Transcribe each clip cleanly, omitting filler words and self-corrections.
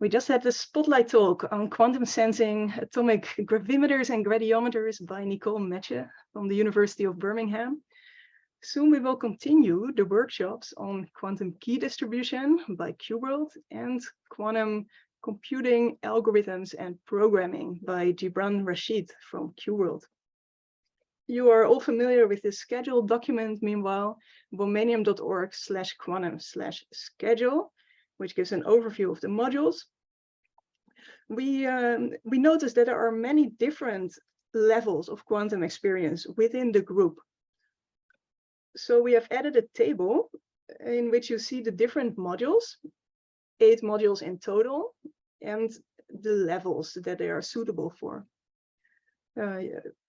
We just had the spotlight talk on quantum sensing, atomic gravimeters and gradiometers by Nicole Metche from the University of Birmingham. Soon we will continue the workshops on quantum key distribution by QWorld and quantum computing algorithms and programming by Gibran Rashid from QWorld. You are all familiar with this schedule document, meanwhile, womanium.org/quantum/schedule, which gives an overview of the modules. We noticed that there are many different levels of quantum experience within the group. So we have added a table in which you see the different modules, 8 modules in total, and the levels that they are suitable for.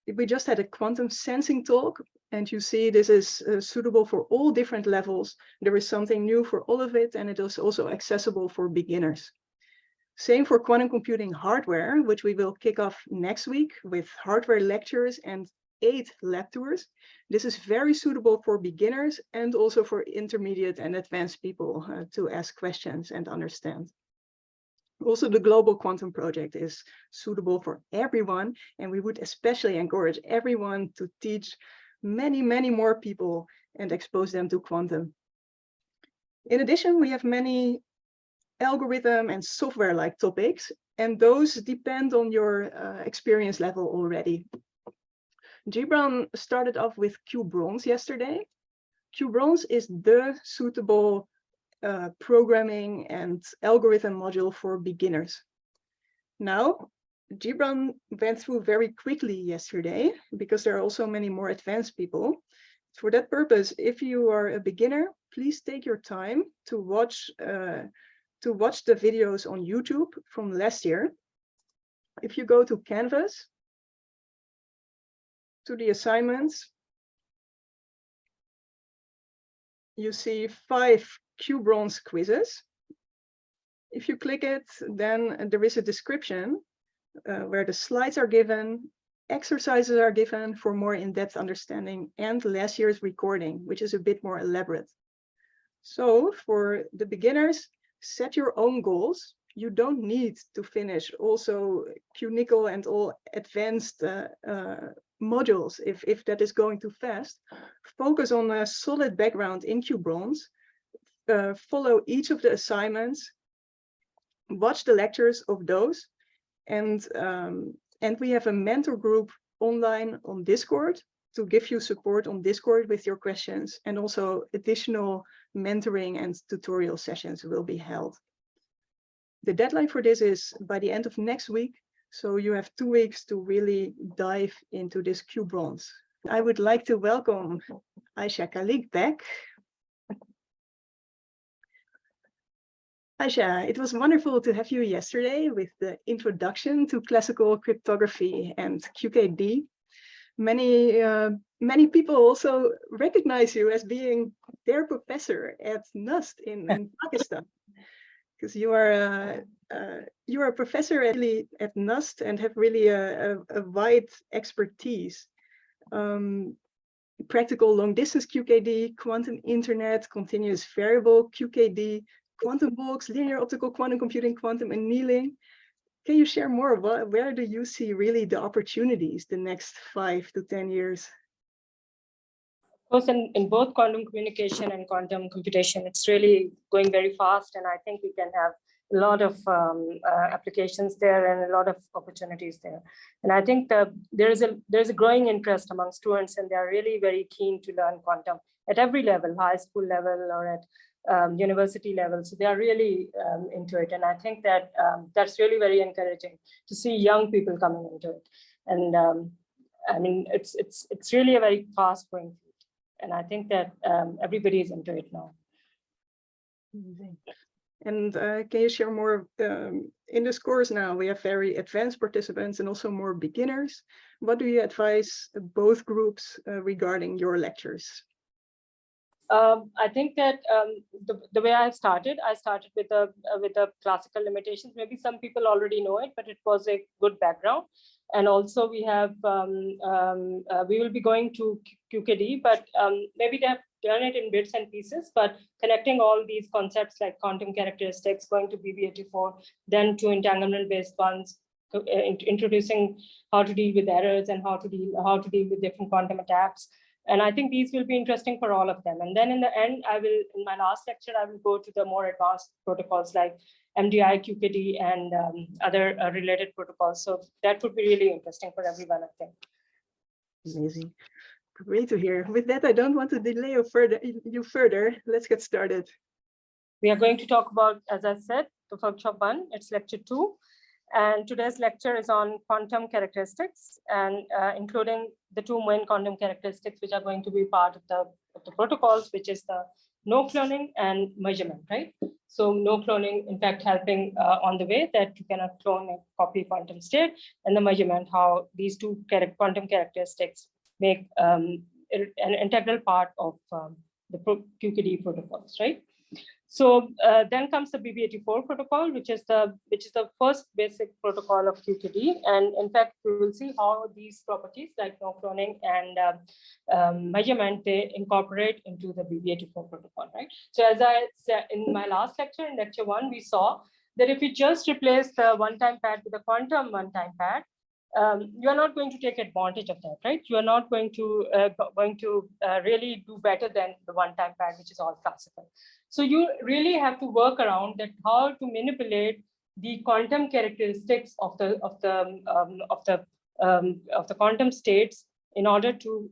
We just had a quantum sensing talk, and you see this is suitable for all different levels. There is something new for all of it, and it is also accessible for beginners. Same for quantum computing hardware, which we will kick off next week with hardware lectures and 8 lab tours. This is very suitable for beginners and also for intermediate and advanced people to ask questions and understand. Also, the Global Quantum Project is suitable for everyone, and we would especially encourage everyone to teach many, many more people and expose them to quantum. In addition, we have many algorithm and software-like topics, and those depend on your experience level already. Gibran started off with QBronze yesterday. QBronze is the suitable programming and algorithm module for beginners. Now, Gibran went through very quickly yesterday because there are also many more advanced people. For that purpose, if you are a beginner, please take your time to watch the videos on YouTube from last year. If you go to Canvas, to the assignments, you see 5 QBronze quizzes. If you click it, then there is a description where the slides are given, exercises are given for more in-depth understanding, and last year's recording, which is a bit more elaborate. So for the beginners, set your own goals. You don't need to finish also QNICL and all advanced modules if that is going too fast. Focus on a solid background in QBronze. Follow each of the assignments. Watch the lectures of those. And we have a mentor group online on Discord to give you support on Discord with your questions, and also additional mentoring and tutorial sessions will be held. The deadline for this is by the end of next week, so you have 2 weeks to really dive into this QBronze. I would like to welcome AEYSHA KHALIQUE back. AEYSHA, it was wonderful to have you yesterday with the introduction to classical cryptography and QKD. Many people also recognize you as being their professor at NUST in Pakistan, because you are a professor at NUST and have really a wide expertise. Practical long distance QKD, quantum internet, continuous variable QKD, quantum box, linear optical quantum computing, quantum annealing. Can you share more? Where do you see really the opportunities the next 5 to 10 years? Of course, in both quantum communication and quantum computation, it's really going very fast, and I think we can have a lot of applications there and a lot of opportunities there. And I think that there's a growing interest among students, and they are really very keen to learn quantum at every level, high school level or at university level. So they are really into it, and I think that that's really very encouraging to see young people coming into it. And I mean, it's really a very fast growing field, and I think that everybody is into it now. And can you share more in this course now? We have very advanced participants and also more beginners. What do you advise both groups regarding your lectures? I think that the way I started with the classical limitations. Maybe some people already know it, but it was a good background. And also we have we will be going to QKD, but maybe turn it in bits and pieces, but connecting all these concepts like quantum characteristics, going to BB84, then to entanglement-based ones, introducing how to deal with errors and how to deal with different quantum attacks. And I think these will be interesting for all of them. And then in the end, in my last lecture, I will go to the more advanced protocols like MDI, QKD, and other related protocols. So that would be really interesting for everyone, I think. Amazing. Great to hear. With that, I don't want to delay you further. Let's get started. We are going to talk about, as I said, the workshop 1, it's lecture 2. And today's lecture is on quantum characteristics, and including the 2 main quantum characteristics, which are going to be part of the protocols, which is the no cloning and measurement, right? So no cloning, in fact, helping on the way that you cannot clone a copy quantum state, and the measurement, how these 2 quantum characteristics make an integral part of the QKD protocols, right? So then comes the BB84 protocol, which is the first basic protocol of QKD. And in fact, we will see how these properties like no cloning and measurement, they incorporate into the BB84 protocol, right? So as I said in my last lecture, in lecture 1, we saw that if you just replace the one-time pad with a quantum one-time pad, you are not going to take advantage of that, right? You are not going to really do better than the one-time pad, which is all classical. So you really have to work around that, how to manipulate the quantum characteristics of the quantum states in order to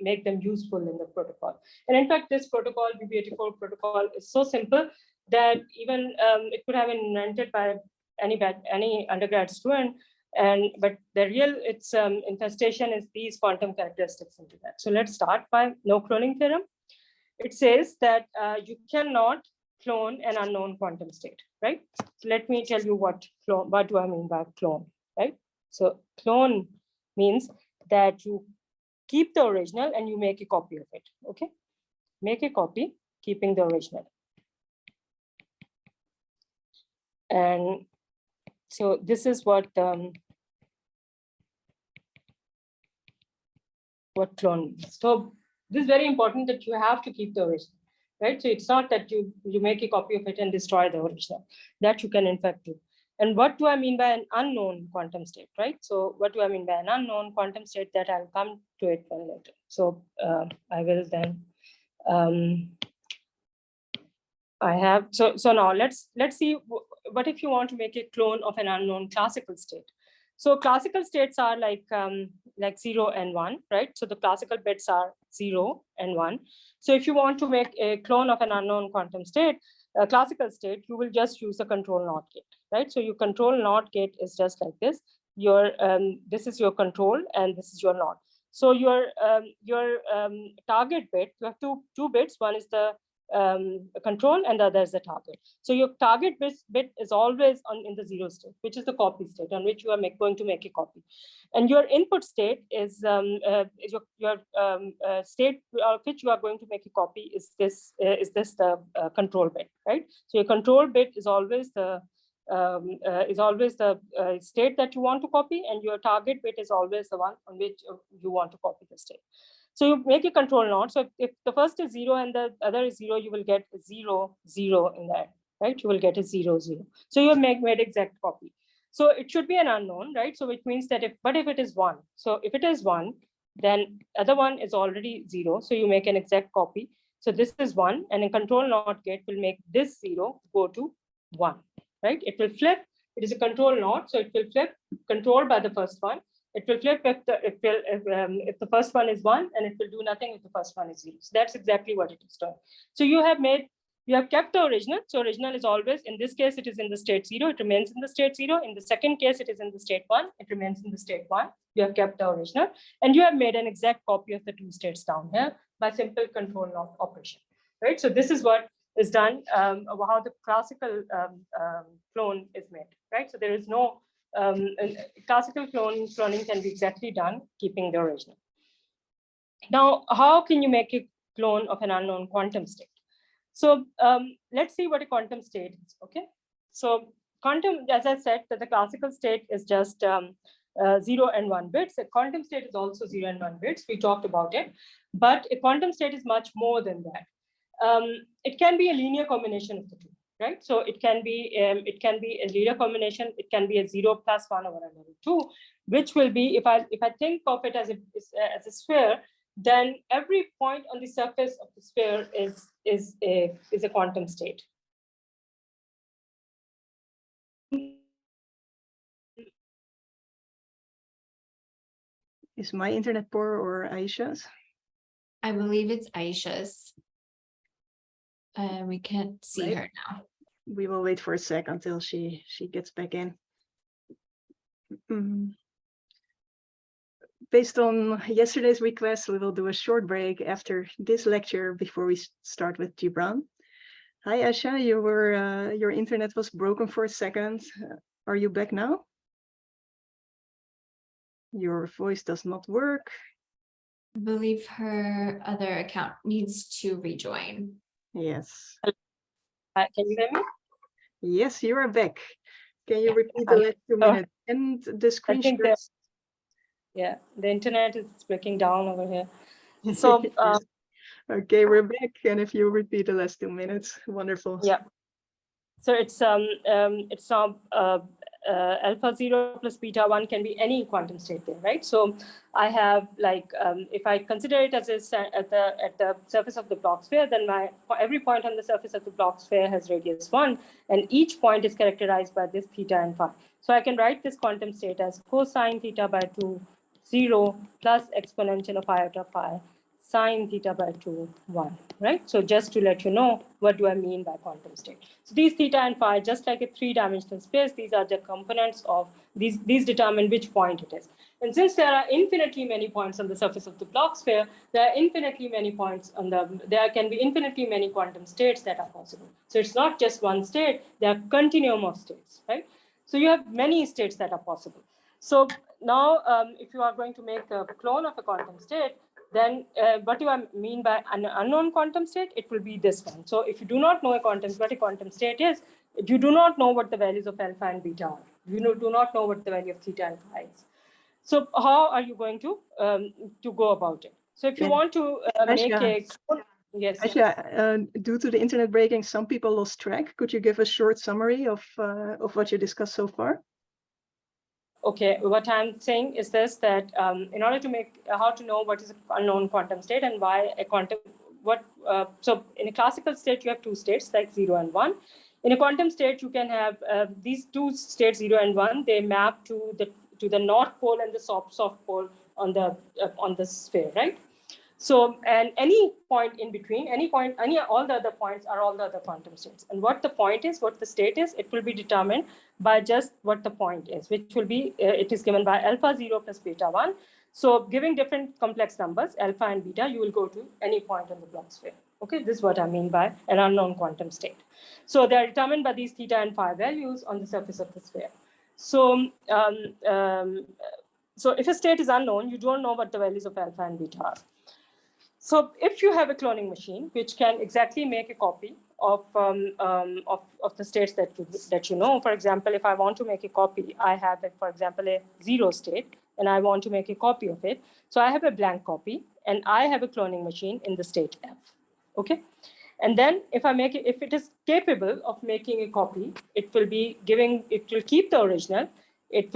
make them useful in the protocol. And in fact, this protocol, BB84 protocol, is so simple that even it could have been invented by any undergrad student. But the real infestation is these quantum characteristics into that. So let's start by no cloning theorem. It says that you cannot clone an unknown quantum state, right? So let me tell you what do I mean by clone, right? So clone means that you keep the original and you make a copy of it, okay? Make a copy, keeping the original. And so this is what clone means. So this is very important, that you have to keep the original, right? So it's not that you make a copy of it and destroy the original. That you can in fact do. And what do I mean by an unknown quantum state, right? So what do I mean by an unknown quantum state? That I'll come to it one later. So I will then. I have so now let's see what if you want to make a clone of an unknown classical state. So classical states are like 0 and 1, right? So the classical bits are 0 and 1. So if you want to make a clone of an unknown quantum state, a classical state, you will just use the control NOT gate, right? So your control NOT gate is just like this. This is your control and this is your NOT. So your target bit, you have two bits. One is the control and the other is the target. So your target bit is always in the 0 state, which is the copy state on which you are going to make a copy. And your input state is your state of which you are going to make a copy is the control bit, right? So your control bit is always the state that you want to copy, and your target bit is always the one on which you want to copy the state. So you make a control NOT. So if the first is 0 and the other is 0, you will get 0, 0 in that, right? You will get a 0, 0. So you have made exact copy. So it should be an unknown, right? So which means that if it is 1, so if it is 1, then other one is already 0. So you make an exact copy. So this is 1, and a control NOT gate will make this 0 go to 1, right? It will flip. It is a control NOT, so it will flip controlled by the first one. It will flip if the first one is 1, and it will do nothing if the first one is 0. So that's exactly what it is doing. So you have kept the original. So original is always, in this case, it is in the state 0. It remains in the state 0. In the second case, it is in the state 1. It remains in the state 1. You have kept the original, and you have made an exact copy of the 2 states down here by simple control NOT operation, right? So this is what is done, how the classical clone is made, right? So there is no classical cloning can be exactly done keeping the original. Now, how can you make a clone of an unknown quantum state? So let's see what a quantum state is, okay? So quantum, as I said, that the classical state is just 0 and 1 bits. A quantum state is also 0 and 1 bits. We talked about it, but a quantum state is much more than that. It can be a linear combination of the two, right? So it can be a linear combination. It can be a 0 plus 1 over another 2, which will be, if I think of it as a sphere, then every point on the surface of the sphere is a quantum state. Is my internet poor or Aisha's? I believe it's Aisha's. We can't see her now. We will wait for a sec until she gets back in. Based on yesterday's request, we will do a short break after this lecture before we start with Gibran. Hi, Aisha, your internet was broken for a second. Are you back now? Your voice does not work. I believe her other account needs to rejoin. Yes. Can you hear me? Yes, you are back. Can you repeat the last 2 minutes and the screenshots? Yeah, the internet is breaking down over here. So, okay, we're back. And if you repeat the last 2 minutes, wonderful. Yeah. So it's alpha 0 plus beta 1 can be any quantum state there, right? So I have like, if I consider it as at the surface of the Bloch sphere, then every point on the surface of the Bloch sphere has radius 1, and each point is characterized by this theta and phi. So I can write this quantum state as cosine theta by 2, 0 plus exponential of iota phi sine theta by 2, 1, right? So just to let you know, what do I mean by quantum state? So these theta and phi, just like a 3-dimensional space, these are the components of these determine which point it is. And since there are infinitely many points on the surface of the Bloch sphere, there are infinitely many points there can be infinitely many quantum states that are possible. So it's not just one state, there are continuum of states, right? So you have many states that are possible. So now, if you are going to make a clone of a quantum state, then what do I mean by an unknown quantum state? It will be this one. So if you do not know what a quantum state is, you do not know what the values of alpha and beta are. You do not know what the value of theta and phi is. So how are you going to go about it? So if you want to make a clone, yes. Aisha, due to the internet breaking, some people lost track. Could you give a short summary of what you discussed so far? Okay, what I'm saying is this, that in order to make, how to know what is an unknown quantum state and why a quantum, so in a classical state, you have two states like 0 and 1. In a quantum state, you can have these two states, 0 and 1, they map to the north pole and the soft pole on the sphere, right? So, and any point in between, all the other points are all the other quantum states. And what the point is, what the state is, it will be determined by just what the point is, which will be, it is given by alpha 0 plus beta 1. So giving different complex numbers, alpha and beta, you will go to any point on the Bloch sphere. Okay, this is what I mean by an unknown quantum state. So they are determined by these theta and phi values on the surface of the sphere. So, so if a state is unknown, you don't know what the values of alpha and beta are. So if you have a cloning machine, which can exactly make a copy of the states that you know, for example, if I want to make a copy, I have, for example, a 0 state, and I want to make a copy of it. So I have a blank copy, and I have a cloning machine in the state F, okay? And then if it is capable of making a copy, it will keep the original, it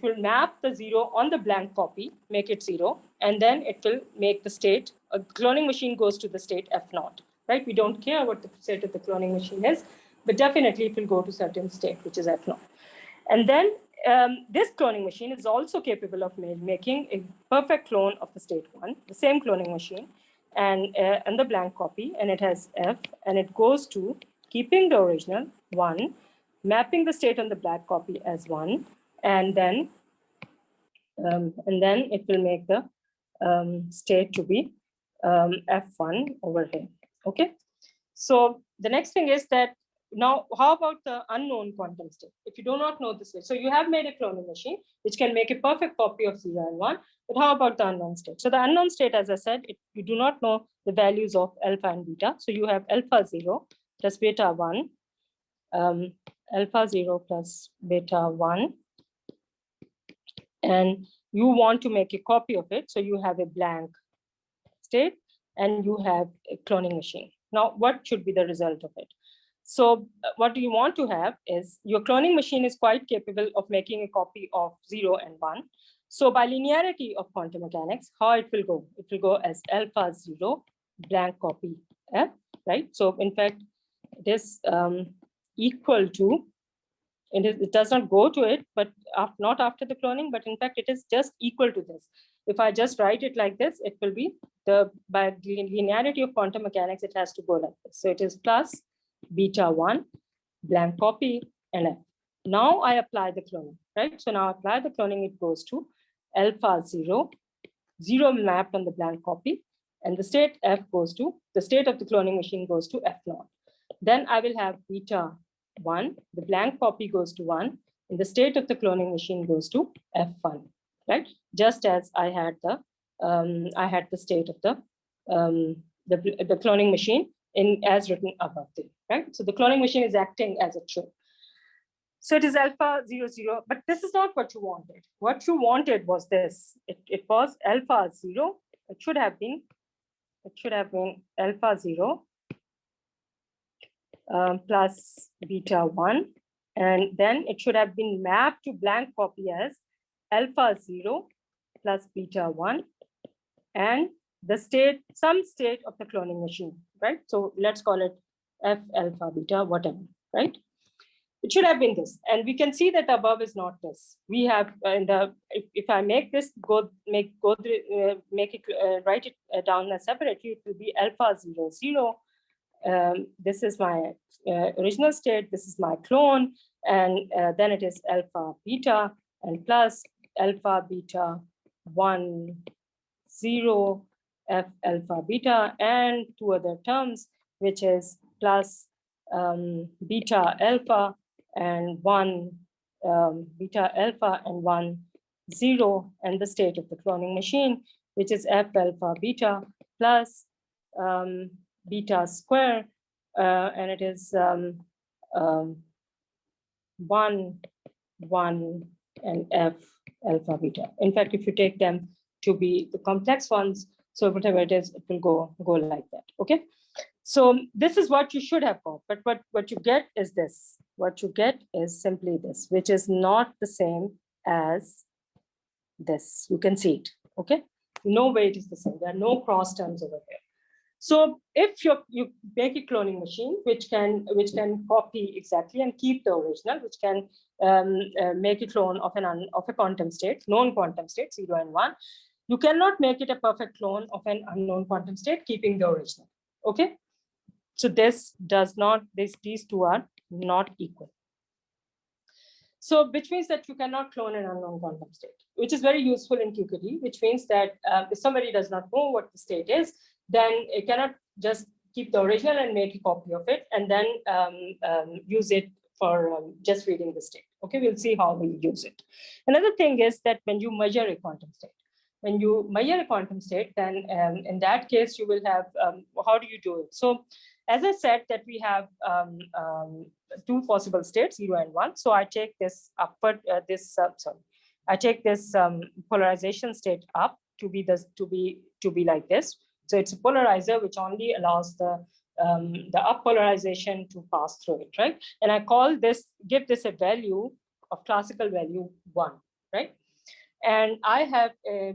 will map the 0 on the blank copy, make it 0, and then it will make the state. A cloning machine goes to the state F0, right? We don't care what the state of the cloning machine is, but definitely it will go to certain state, which is F0. And then this cloning machine is also capable of making a perfect clone of the state 1, the same cloning machine, and the blank copy, and it has F, and it goes to keeping the original 1, mapping the state on the black copy as 1, and then it will make the state to be F1 over here. Okay. So the next thing is that now, how about the unknown quantum state? If you do not know the state, so you have made a cloning machine which can make a perfect copy of 0 and 1, but how about the unknown state? So the unknown state, as I said, you do not know the values of alpha and beta. So you have alpha 0 plus beta 1, alpha 0 plus beta 1, and you want to make a copy of it. So you have a blank state and you have a cloning machine. Now, what should be the result of it? So what you want to have is your cloning machine is quite capable of making a copy of 0 and 1. So by linearity of quantum mechanics, how it will go? It will go as alpha 0 blank copy F, right? So in fact, it is equal to, it does not go to it, but not after the cloning, but in fact, it is just equal to this. If I just write it like this, it will be by linearity of quantum mechanics, it has to go like this. So it is plus beta 1 blank copy and F. Now I apply the cloning, right? So now I apply the cloning, it goes to alpha 0, 0 mapped on the blank copy, and the state F goes to, the state of the cloning machine goes to F0. Then I will have beta 1, the blank copy goes to 1, and the state of the cloning machine goes to F1, right? Just as I had the state of the cloning machine as written above there, right? So the cloning machine is acting as it should. So it is alpha 0, 0, but this is not what you wanted. What you wanted was this. It was alpha 0. It should have been alpha 0 plus beta 1, and then it should have been mapped to blank copy as alpha 0 plus beta 1 and the state, some state of the cloning machine, right? So let's call it F alpha beta, whatever, right? It should have been this, and we can see that above is not this. We have if I make this write it down separately, it will be alpha 0, 0. This is my original state. This is my clone, and then it is alpha beta and plus alpha beta 1, 0, F alpha beta, and two other terms, which is plus beta alpha and 1 beta alpha and 1, 0, and the state of the cloning machine, which is F alpha beta plus beta square, and it is 1, 1, and F alpha beta. In fact, if you take them to be the complex ones, so whatever it is, it will go like that, okay? So this is what you should have got, but what you get is this. What you get is simply this, which is not the same as this. You can see it, okay? No way it is the same. There are no cross terms over here. So if you make a cloning machine which can copy exactly and keep the original, which can make a clone of a quantum state, known quantum state 0 and 1, you cannot make it a perfect clone of an unknown quantum state keeping the original. Okay, so this does not, these two are not equal. So which means that you cannot clone an unknown quantum state, which is very useful in QKD, which means that if somebody does not know what the state is, then it cannot just keep the original and make a copy of it and then use it for just reading the state. Okay, we'll see how we use it. Another thing is that when you measure a quantum state, then in that case, you will have, how do you do it? So as I said that we have two possible states, 0 and 1. So I take this upward, I take this polarization state up to be like this. So it's a polarizer which only allows the up polarization to pass through it, right? And I call this, give this a value of classical value 1, right? And I have a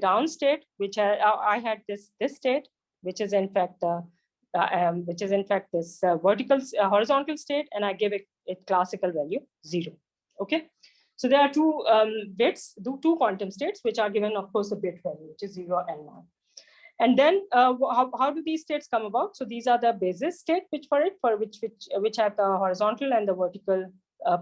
down state, which I had this state, which is in fact this vertical horizontal state, and I give it a classical value 0. Okay, so there are two bits, two quantum states, which are given, of course, a bit value, which is 0 and 1. And then how do these states come about? So these are the basis state, which have the horizontal and the vertical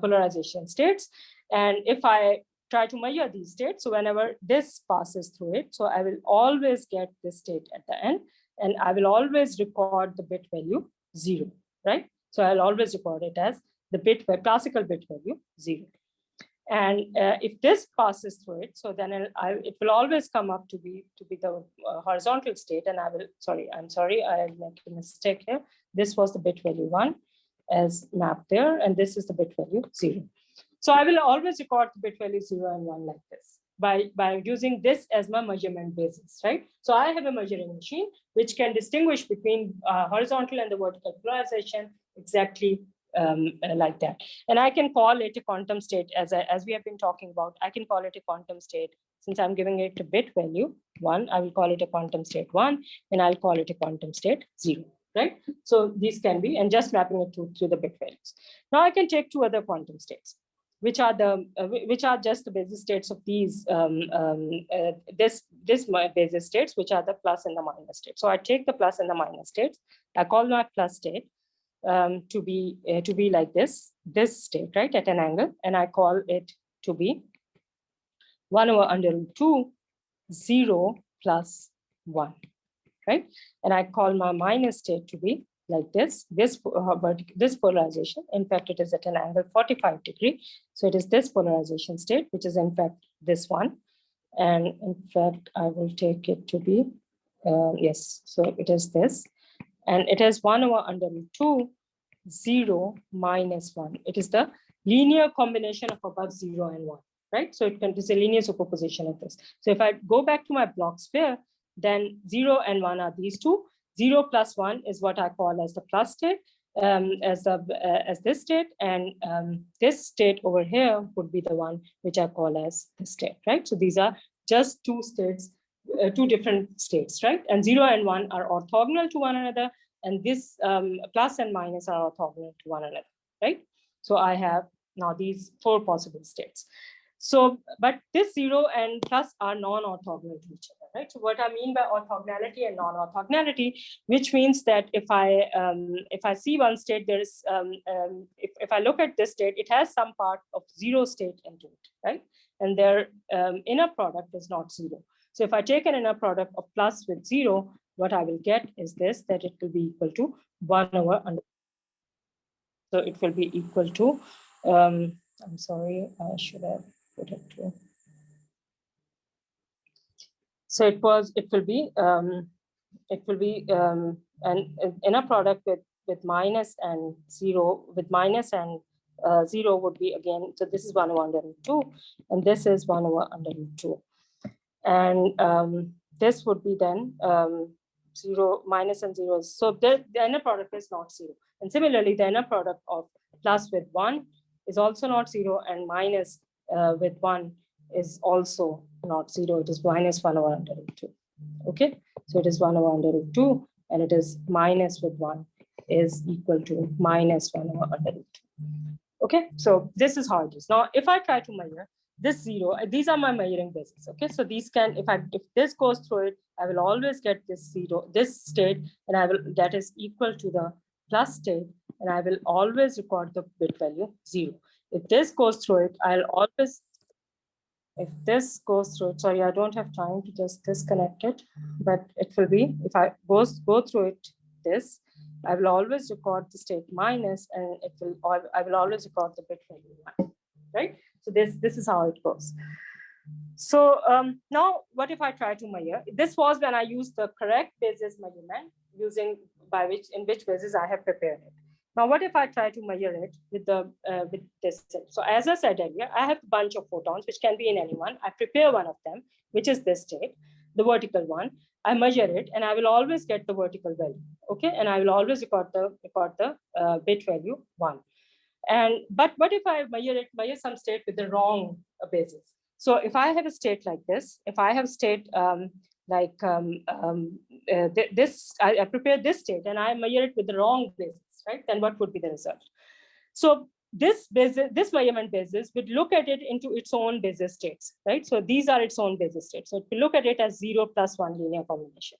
polarization states. And if I try to measure these states, so whenever this passes through it, so I will always get this state at the end, and I will always record the bit value 0, right? So I'll always record it as the classical bit value 0. And if this passes through it, so then it will always come up to be the horizontal state, and I will, I'm sorry, I made a mistake here. This was the bit value 1 as mapped there, and this is the bit value 0. So I will always record the bit value 0 and 1 like this by using this as my measurement basis, right? So I have a measuring machine which can distinguish between horizontal and the vertical polarization exactly like that. And I can call it a quantum state as we have been talking about. I can call it a quantum state. Since I'm giving it a bit value 1, I will call it a quantum state 1, and I'll call it a quantum state 0, right? So these can be, and just mapping it to the bit values. Now I can take 2 other quantum states, which are just the basis states of these this basis states, which are the plus and the minus states. So I take the plus and the minus states. I call my plus state to be like this state, right, at an angle, and I call it to be 1/√2, 0 plus 1, right? And I call my minus state to be like this polarization. In fact, it is at an angle 45 degrees. So it is this polarization state, which is in fact this one. And in fact, I will take it to be, yes, so it is this. And it is 1/√2, 0 minus 1. It is the linear combination of above 0 and 1. Right? So it is a linear superposition of this. So if I go back to my block sphere, then 0 and 1 are these two. 0 plus 1 is what I call as the plus state, as this state, and this state over here would be the one which I call as the state, right? So these are just 2 states, 2 different states, right? And 0 and 1 are orthogonal to one another, and this plus and minus are orthogonal to one another, right? So I have now these 4 possible states. So, but this 0 and plus are non-orthogonal to each other, right? So what I mean by orthogonality and non-orthogonality, which means that if I see one state, there is, if I look at this state, it has some part of 0 state into it, right? And their inner product is not 0. So if I take an inner product of plus with 0, what I will get is this, that it will be equal to 1/√2. So it will be equal to, I'm sorry, I should have put it to. So it will be an inner product with minus and 0, with minus and 0 would be again, so this is 1/√2, and this is 1/√2. And this would be then 0, minus and 0. So the inner product is not 0. And similarly, the inner product of plus with 1 is also not 0, and minus with 1 is also not 0. It is minus 1/√2. Okay, so it is 1/√2, and it is minus with 1 is equal to minus 1/√2. Okay, so this is how it is. Now, if I try to measure this 0, these are my measuring bases. Okay, so these can, if this goes through it, I will always get this 0, this state, and that is equal to the plus state, and I will always record the bit value 0. If this goes through it, I'll always, if this goes through it, sorry, I don't have time to just disconnect it, but it will be, if I go through it, this, I will always record the state minus, and I will always record the bit value 1, right? So this is how it goes. So now what if I try to measure? This was when I used the correct basis measurement in which basis I have prepared it. Now, what if I try to measure it with this state? So as I said earlier, I have a bunch of photons, which can be in any one. I prepare one of them, which is this state, the vertical one. I measure it, and I will always get the vertical value. Okay, and I will always record the bit value 1. But what if I measure some state with the wrong basis? So if I have a state like this, if I have state this, I prepare this state and I measure it with the wrong basis, right? Then what would be the result? So this measurement basis would look at it into its own basis states, right? So these are its own basis states. So it will look at it as 0 plus 1 linear combination.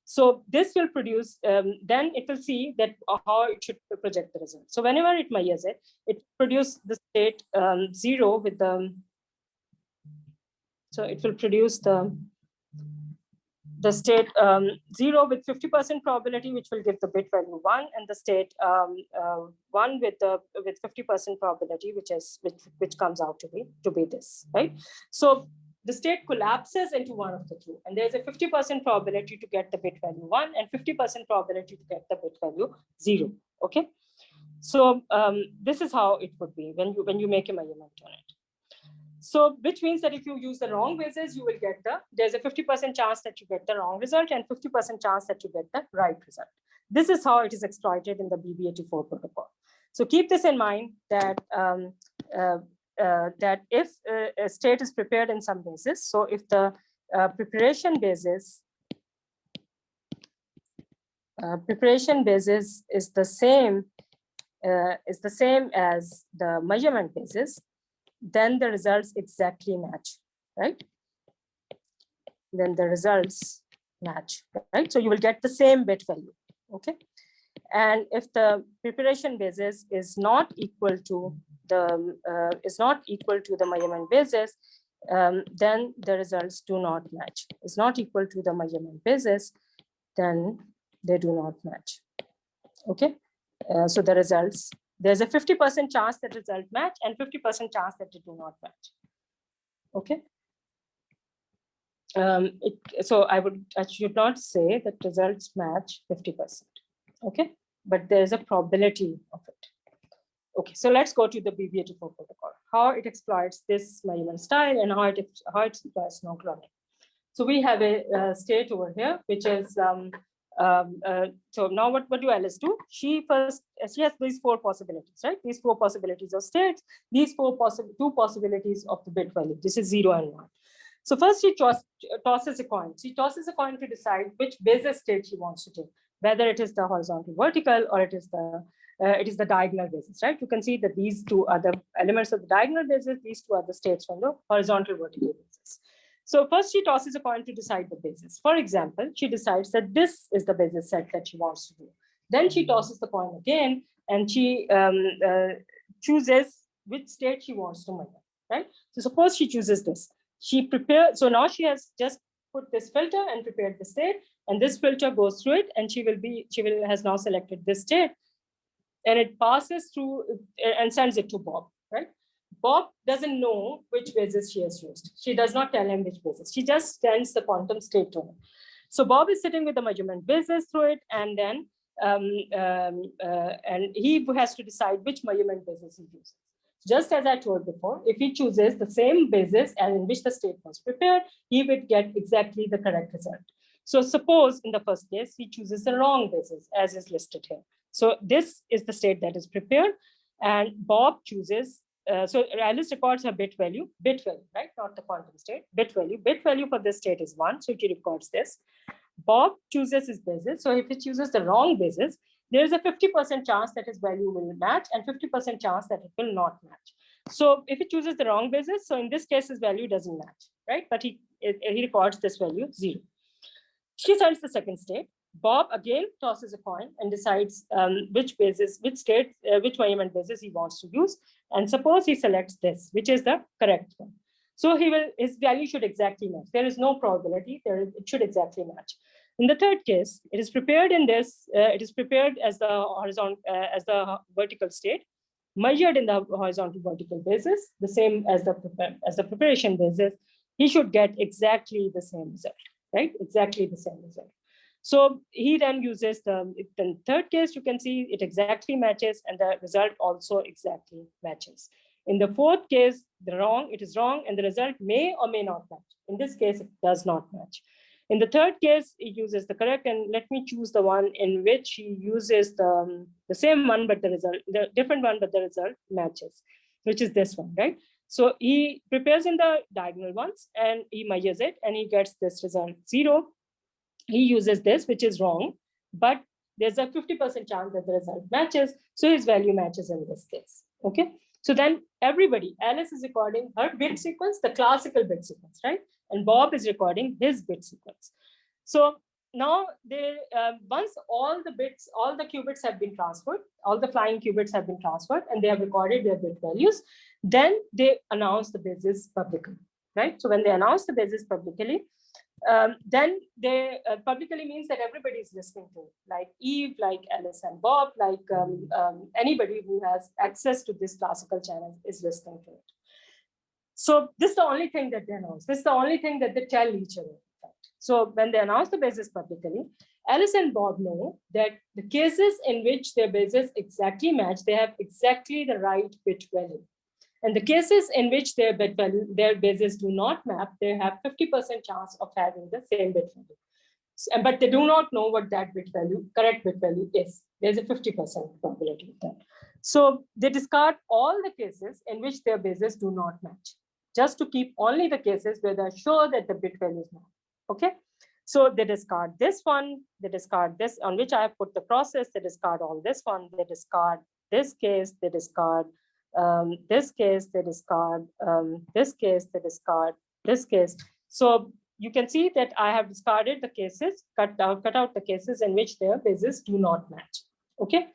So this will produce, then it will see that how it should project the result. So whenever it measures it, it produces the state 0 with the, so it will produce the state 0 with 50% probability, which will give the bit value 1, and the state 1 with 50% probability, which comes out to be this, right? So the state collapses into one of the two, and there's a 50% probability to get the bit value 1 and 50% probability to get the bit value 0. Okay. So this is how it would be when you make a measurement on it. So which means that if you use the wrong basis, you will get there's a 50% chance that you get the wrong result and 50% chance that you get the right result. This is how it is exploited in the BB84 protocol. So keep this in mind that that if a state is prepared in some basis, so if the preparation basis is the same as the measurement basis, then the results exactly match, right? Then the results match, right? So you will get the same bit value, okay? And if the preparation basis is not equal to the measurement basis, then the results do not match. Is not equal to the measurement basis, then they do not match. Okay, so the results, there's a 50% chance that result match and 50% chance that they do not match. Okay. So I should not say that results match 50%. Okay, but there is a probability of it. Okay, so let's go to the BB84 protocol, how it exploits this measurement style and how it exploits no cloning. So we have a state over here, which is so now what do Alice do? She has these four possibilities, right? These four possibilities of states, these two possibilities of the bit value. This is 0 and 1. So first she tosses a coin. She tosses a coin to decide which basis state she wants to take, whether it is the horizontal vertical or it is the diagonal basis, right? You can see that these two are the elements of the diagonal basis, these two are the states from the horizontal vertical basis. So first she tosses a coin to decide the basis. For example, she decides that this is the basis set that she wants to do. Then she tosses the coin again and she chooses which state she wants to measure, right? So suppose she chooses this. So now she has just put this filter and prepared the state, and this filter goes through it, and she has now selected this state, and it passes through and sends it to Bob, right? Bob doesn't know which basis she has used. She does not tell him which basis. She just sends the quantum state to him. So Bob is sitting with the measurement basis through it, and then and he has to decide which measurement basis he uses. Just as I told before, if he chooses the same basis and in which the state was prepared, he would get exactly the correct result. So suppose in the first case, he chooses the wrong basis as is listed here. So this is the state that is prepared, and Bob chooses, so Alice records her bit value, right? Not the quantum state, bit value. Bit value for this state is 1, so she records this. Bob chooses his basis. So if he chooses the wrong basis, there is a 50% chance that his value will match and 50% chance that it will not match. So if he chooses the wrong basis, so in this case, his value doesn't match, right? But he records this value 0. She sends the second state. Bob again tosses a coin and decides which measurement basis he wants to use. And suppose he selects this, which is the correct one. So his value should exactly match. There is no probability, it should exactly match. In the third case, it is prepared it is prepared as the vertical state, measured in the horizontal vertical basis, the same as the preparation basis. He should get exactly the same result, right? Exactly the same result. So he then uses the third case, you can see it exactly matches and the result also exactly matches. In the fourth case, it is wrong and the result may or may not match. In this case, it does not match. In the third case, he uses the correct, and let me choose the one in which he uses the same one, but the different one, but the result matches, which is this one, right? So he prepares in the diagonal ones and he measures it and he gets this result 0. He uses this, which is wrong, but there's a 50% chance that the result matches. So his value matches in this case, okay? So then Alice is recording her bit sequence, the classical bit sequence, right? And Bob is recording his bit sequence. So now once all the qubits have been transferred, all the flying qubits have been transferred and they have recorded their bit values, then they announce the basis publicly, right? So when they announce the basis publicly, then they publicly means that everybody is listening to it, like Eve, like Alice and Bob, like anybody who has access to this classical channel is listening to it. So this is the only thing that they announce. This is the only thing that they tell each other, in fact. So when they announce the basis publicly, Alice and Bob know that the cases in which their bases exactly match, they have exactly the right bit value. And the cases in which their bases do not map, they have 50% chance of having the same bit value. But they do not know what that bit value, correct bit value is. There's a 50% probability of that. So they discard all the cases in which their bases do not match, just to keep only the cases where they're sure that the bit value is not. Okay. So they discard this one, they discard this on which I have put the process, they discard all this one, they discard this case, they discard this case, they discard this case, they discard this case. So you can see that I have discarded the cases, cut out the cases in which their bases do not match. Okay.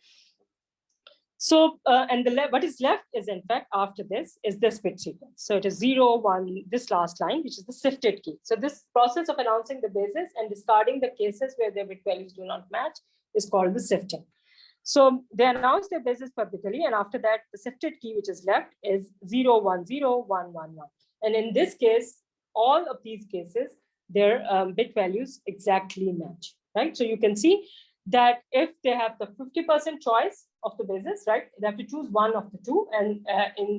So, and what is left is, in fact, after this is this bit sequence. So it is 0, 1, this last line, which is the sifted key. So this process of announcing the basis and discarding the cases where their bit values do not match is called the sifting. So they announce their basis publicly, and after that, the sifted key which is left is 0, 1, 0, 1, 1, 1. And in this case, all of these cases, their bit values exactly match, right? So you can see that if they have the 50% choice of the basis, right, they have to choose one of the two, and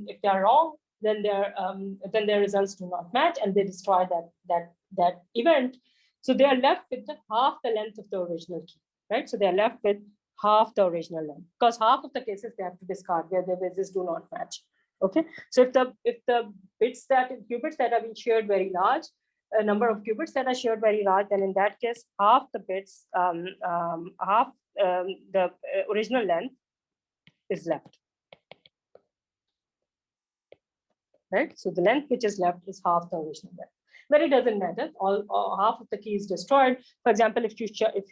if they are wrong, then their results do not match, and they destroy that event. So they are left with half the length of the original key, right? So they are left with half the original length, because half of the cases they have to discard where their bases do not match. Okay, so if the qubits that are being shared very large, a number of qubits that are shared very large, then in that case, half the bits, the original length is left. Right, so the length which is left is half the original length. But it doesn't matter. All half of the key is destroyed. For example, if you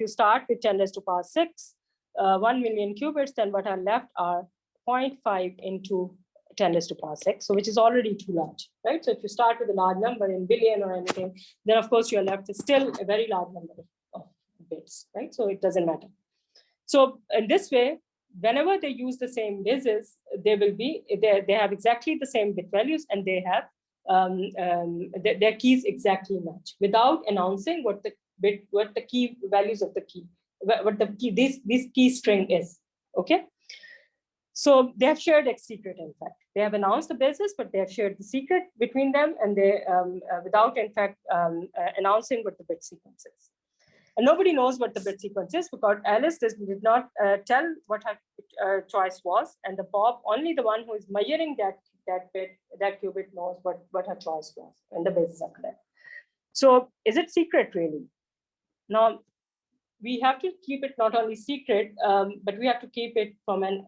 start with 10 raised to power 6, 1 million qubits, then what are left are 0.5 into 10 raised to power 6, so which is already too large, right? So if you start with a large number in billion or anything, then of course you're left with still a very large number of bits, right? So it doesn't matter. So in this way, whenever they use the same basis, they have exactly the same bit values, and they have their keys exactly match without announcing what the key values of the key, this key string is. Okay. So they have shared a secret. In fact, they have announced the basis, but they have shared the secret between them, and they without in fact announcing what the bit sequence is. And nobody knows what the bit sequence is, because Alice did not tell what her choice was, and the Bob, only the one who is measuring that qubit knows what her choice was, and the bases are correct. So is it secret really? Now, we have to keep it not only secret, but we have to keep it from an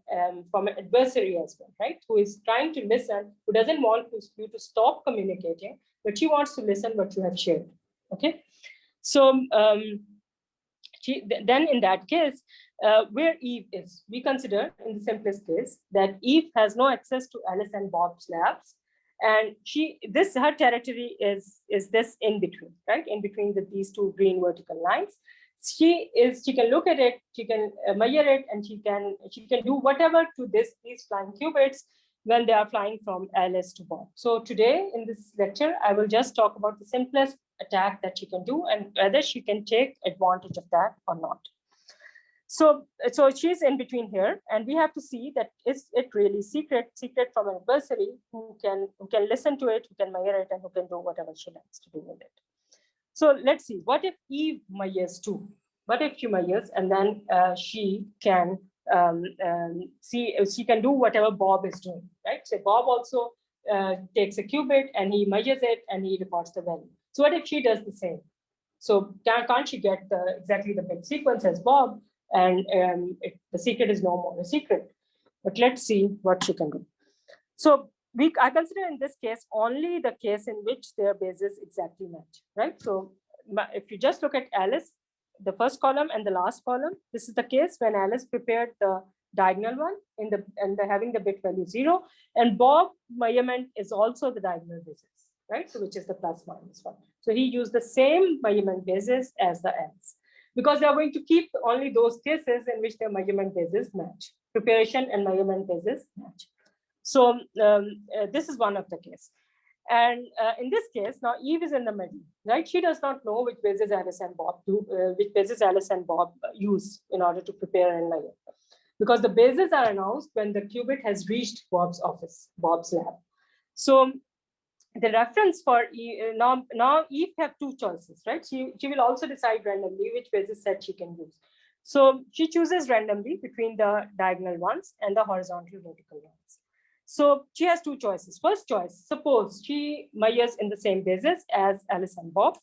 adversary as well, right? Who is trying to listen, who doesn't want you to stop communicating, but she wants to listen what you have shared. Okay, so then in that case, where Eve is, we consider in the simplest case that Eve has no access to Alice and Bob's labs, and her territory is this in between, right? In between these two green vertical lines. She can look at it, she can measure it, and she can do whatever to these flying qubits when they are flying from Alice to Bob. So today in this lecture, I will just talk about the simplest attack that she can do and whether she can take advantage of that or not. So she's in between here, and we have to see that is it really secret from an adversary who can listen to it, who can measure it, and who can do whatever she likes to do with it. So let's see, what if Eve measures too? What if she measures and then she can she can do whatever Bob is doing, right? So Bob also takes a qubit and he measures it and he reports the value. So what if she does the same? So can't she get exactly the bit sequence as Bob, and the secret is no more a secret? But let's see what she can do. So I consider in this case only the case in which their bases exactly match, right? So if you just look at Alice, the first column and the last column, this is the case when Alice prepared the diagonal one and having the bit value 0, and Bob measurement is also the diagonal basis, right? So which is the plus minus 1. So he used the same measurement basis as the ends, because they are going to keep only those cases in which their measurement bases match. Preparation and measurement bases match. So this is one of the cases. And in this case, now Eve is in the middle, right? She does not know which bases Alice and Bob use in order to prepare and measure, because the bases are announced when the qubit has reached Bob's office, Bob's lab. So the reference for Eve, now Eve have two choices, right? She will also decide randomly which basis set she can use. So she chooses randomly between the diagonal ones and the horizontal vertical ones. So she has two choices. First choice, suppose she measures in the same basis as Alice and Bob.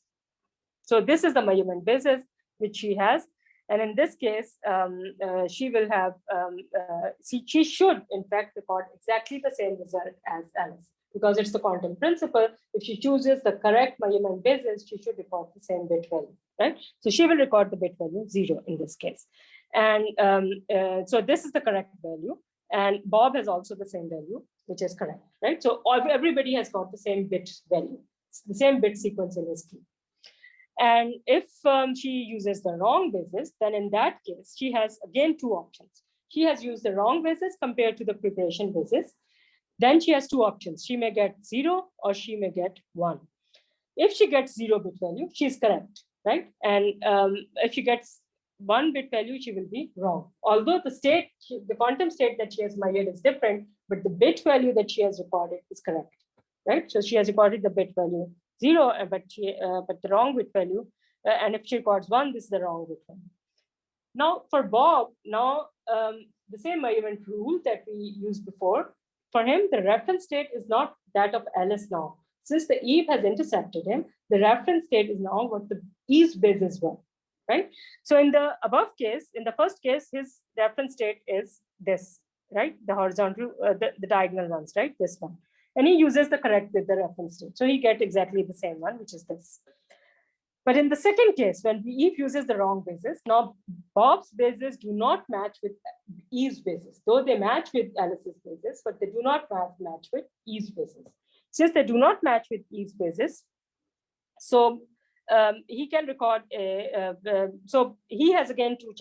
So this is the measurement basis which she has. And in this case, she will have, she should in fact record exactly the same result as Alice, because it's the quantum principle. If she chooses the correct measurement basis, she should record the same bit value, right? So she will record the bit value 0 in this case. And so this is the correct value. And Bob has also the same value, which is correct, right? So everybody has got the same bit value, the same bit sequence in his key. And if she uses the wrong basis, then in that case, she has again two options. She has used the wrong basis compared to the preparation basis. Then she has two options. She may get 0 or she may get 1. If she gets 0 bit value, she's correct, right? And if she gets 1 bit value, she will be wrong. Although the quantum state that she has measured is different, but the bit value that she has recorded is correct, right? So she has recorded the bit value 0, but the wrong bit value. And if she records 1, this is the wrong bit value. Now for Bob, the same measurement rule that we used before, for him, the reference state is not that of Alice now. Since the Eve has intercepted him, the reference state is now what the Eve's basis were, right? So in the above case, in the first case, his reference state is this, right? The horizontal, the diagonal ones, right? This one. And he uses the correct with the reference state. So he gets exactly the same one, which is this. But in the second case, when Eve uses the wrong basis, now Bob's bases do not match with Eve's basis, though they match with Alice's basis, but they do not match with Eve's basis. Since they do not match with Eve's basis, so he can record so he has again two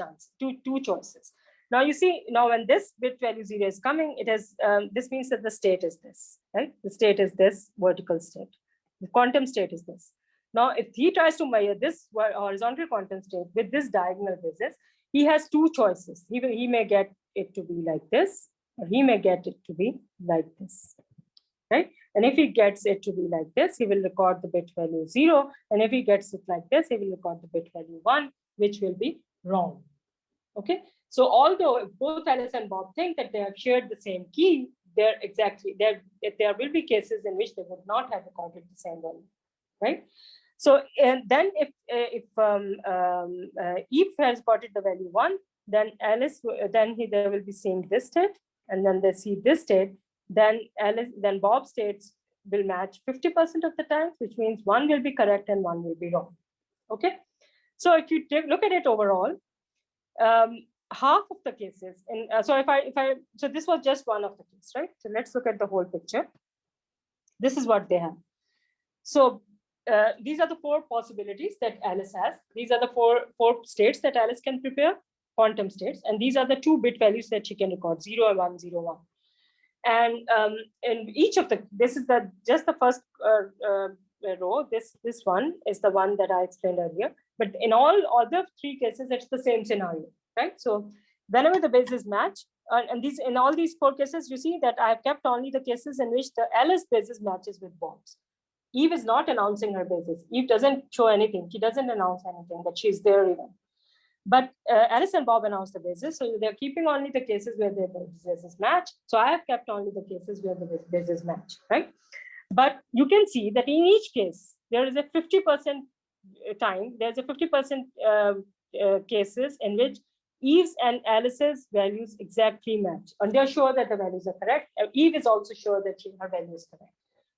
choices. Now you see, now when this bit value 0 is coming, it has this means that the state is this, right? The state is this vertical state. The quantum state is this. Now, if he tries to measure this horizontal quantum state with this diagonal basis, he has two choices. He may get it to be like this, or he may get it to be like this, right? And if he gets it to be like this, he will record the bit value 0. And if he gets it like this, he will record the bit value 1, which will be wrong, okay? So although both Alice and Bob think that they have shared the same key, there will be cases in which they would not have recorded the same value, right? So and then if Eve has recorded the value 1, then they will be seeing this state, and then they see this state. Then Bob's states will match 50% of the times, which means 1 will be correct and 1 will be wrong. Okay, so if you look at it overall, half of the cases, so this was just one of the cases, right? So let's look at the whole picture. This is what they have. So these are the 4 possibilities that Alice has. These are the four states that Alice can prepare, quantum states, and these are the 2 bit values that she can record, 0 and 1, 0, 1. And in each of this is just the first row. This one is the one that I explained earlier. But in all other 3 cases, it's the same scenario, right? So whenever the bases match, and in all these 4 cases, you see that I have kept only the cases in which the Alice basis matches with Bob's. Eve is not announcing her basis. Eve doesn't show anything. She doesn't announce anything that she's there even. But Alice and Bob announced the basis. So they're keeping only the cases where the bases match. So I have kept only the cases where the bases match, right? But you can see that in each case, there is a 50% time, there's a 50% cases in which Eve's and Alice's values exactly match. And they're sure that the values are correct. Eve is also sure that her value is correct.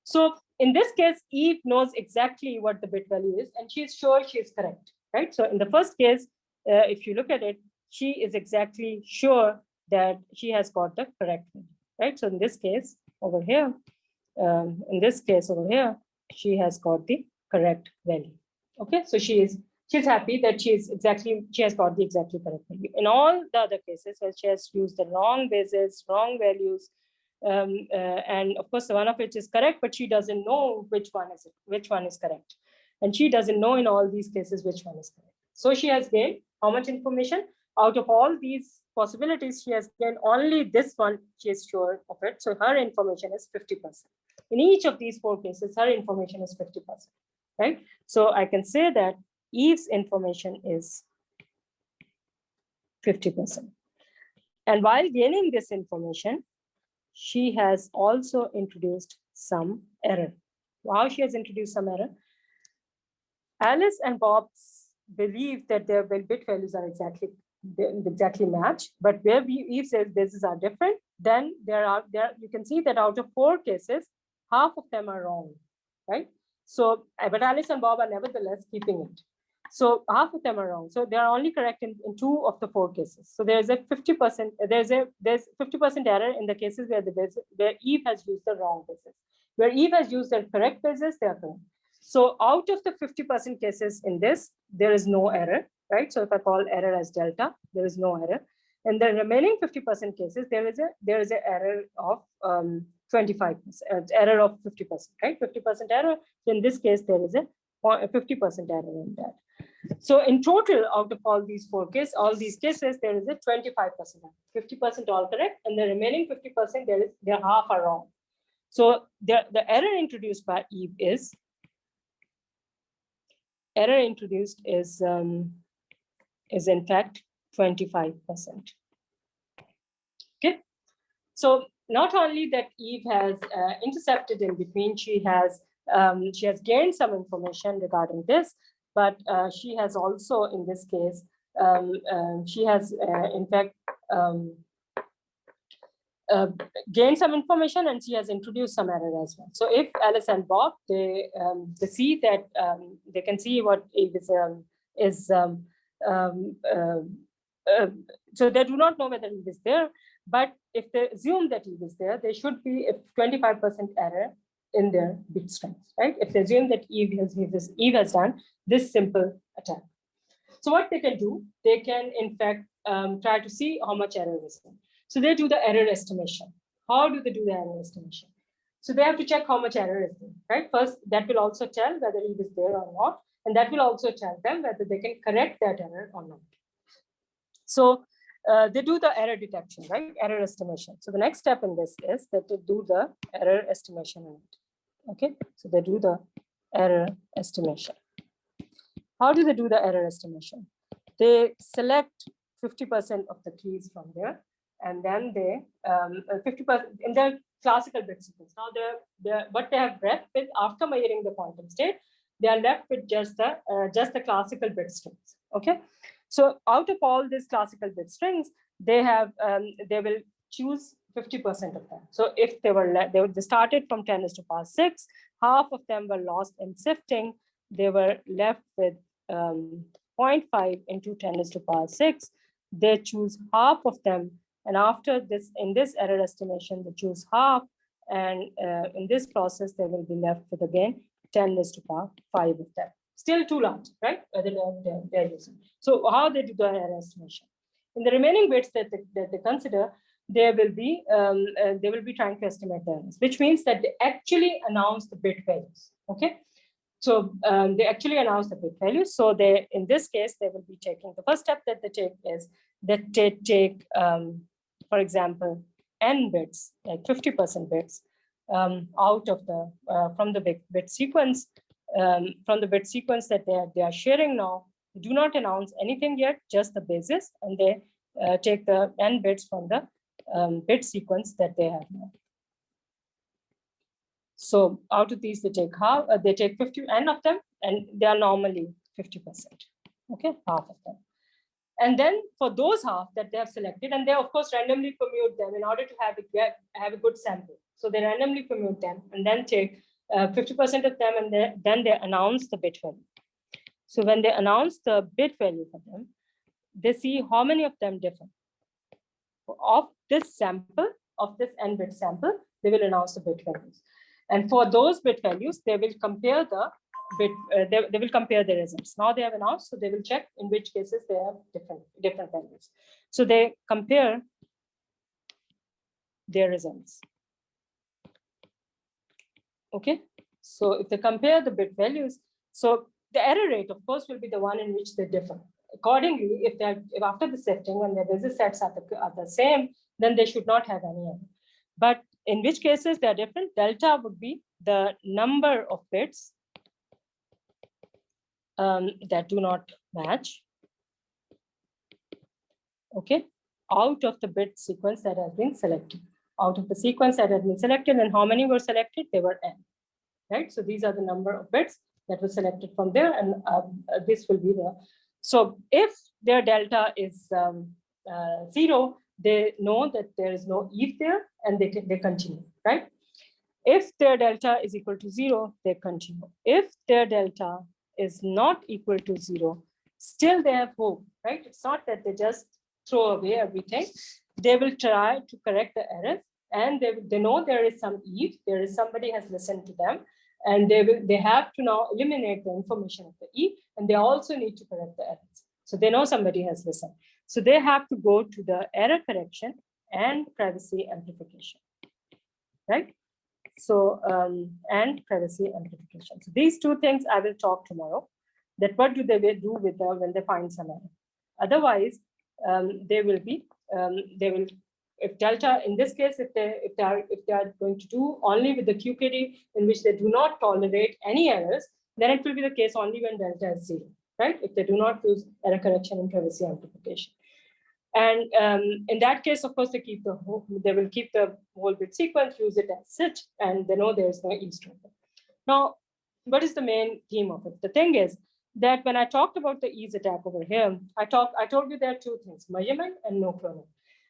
So in this case, Eve knows exactly what the bit value is, and she's sure she's correct, right? So in the first case, if you look at it, she is exactly sure that she has got the correct value, right? So in this case over here, she has got the correct value. Okay, so she's happy that she has got the exactly correct value. In all the other cases, where she has used the wrong basis, wrong values, And of course, one of which is correct, but she doesn't know which one is correct. And she doesn't know in all these cases which one is correct. So she has gained how much information? Out of all these possibilities, she has gained only this one, she is sure of it. So her information is 50%. In each of these 4 cases, her information is 50%, right? So I can say that Eve's information is 50%. And while gaining this information, she has also introduced some error. How she has introduced some error? Alice and Bob believe that their bit values are exactly matched, but where Eve says bases are different, then you can see that out of 4 cases, half of them are wrong, right? So, but Alice and Bob are nevertheless keeping it. So half of them are wrong. So they are only correct in 2 of the 4 cases. So there's a 50%. There's 50% error in the cases where Eve has used the wrong basis. Where Eve has used the correct basis, they are correct. So out of the 50% cases in this, there is no error, right? So if I call error as delta, there is no error. And the remaining 50% cases, there is an error of 25%, error of 50%, right? 50% error. So in this case, there is a 50% error in that. So in total, out of all these 4 cases, all these cases, there is a 25%, 50% all correct, and the remaining 50%, they're half are wrong. So the error introduced by Eve is in fact 25%. Okay, so not only that Eve has intercepted in between, she has gained some information regarding this, but she has also, in this case, she has in fact gained some information, and she has introduced some error as well. So if Alice and Bob, they see that they can see what Eve is so they do not know whether Eve is there, but if they assume that Eve is there, there should be a 25% error in their bit strings, right? If they assume that Eve has done this simple attack. So what they can do, they can in fact try to see how much error is there. So they do the error estimation. How do they do the error estimation? So they have to check how much error is there, right? First, that will also tell whether Eve is there or not, and that will also tell them whether they can correct that error or not. So they do the error detection, right? Error estimation. So the next step in this is that they do the error estimation on it. Okay, so they do the error estimation. How do they do the error estimation? They select 50% of the keys from there, and then they 50% in their classical bit sequence. Now what they have left with after measuring the quantum state, they are left with just the classical bit strings. Okay, so out of all these classical bit strings, they will choose 50% of them. So if they started from 10 to the power 6, half of them were lost in sifting. They were left with 0.5 into 10 to the power 6. They choose half of them, and after this, in this error estimation, they choose half, and in this process, they will be left with again 10 to the power 5 of them. Still too large, right? They're using. So how they do the error estimation? In the remaining bits that they consider, they will be trying to estimate the errors, which means that they actually announce the bit values. Okay, so they actually announce the bit values. So they, in this case, they will be taking, the first step that they take is that they take, for example, n bits, like 50% bits, out of the from the bit sequence, from the bit sequence that they are sharing now. They do not announce anything yet, just the basis, and they take the n bits from the bit sequence that they have now. So out of these, they take half. They take 50n of them, and they are normally 50%. Okay, half of them. And then for those half that they have selected, and they of course randomly commute them in order to have a good sample. So they randomly commute them and then take 50% of them, and then they announce the bit value. So when they announce the bit value for them, they see how many of them differ. Of this sample, of this n bit sample, they will announce the bit values. And for those bit values, they will compare the bit. They will compare the results. Now they have announced, so they will check in which cases they have different values. So they compare their results. Okay, so if they compare the bit values, so the error rate, of course, will be the one in which they differ. Accordingly, if after the sifting, when the basis sets are the same, then they should not have any error. But in which cases they're different, delta would be the number of bits that do not match, okay, out of the bit sequence that has been selected. Out of the sequence that has been selected, and how many were selected? They were n, right? So these are the number of bits that were selected from there, and this will be the. So if their delta is 0, they know that there is no if there, and they continue, right? If their delta is equal to 0, they continue. If their delta is not equal to 0, still they have hope, right? It's not that they just throw away everything. They will try to correct the errors, and they know there is some if, there is somebody has listened to them, and they have to now eliminate the information of the if, and they also need to correct the errors. So they know somebody has listened. So they have to go to the error correction and privacy amplification, right? So, and privacy amplification. So these two things I will talk tomorrow, that what do they do with them when they find some error. Otherwise, they will, if delta, in this case, if they are going to do only with the QKD in which they do not tolerate any errors, then it will be the case only when delta is 0, right? If they do not use error correction and privacy amplification. And in that case, of course, they will keep the whole bit sequence, use it as such, and they know there is no eavesdropping. Now, what is the main theme of it? The thing is that when I talked about the ease attack over here, I told you there are two things, measurement and no cloning.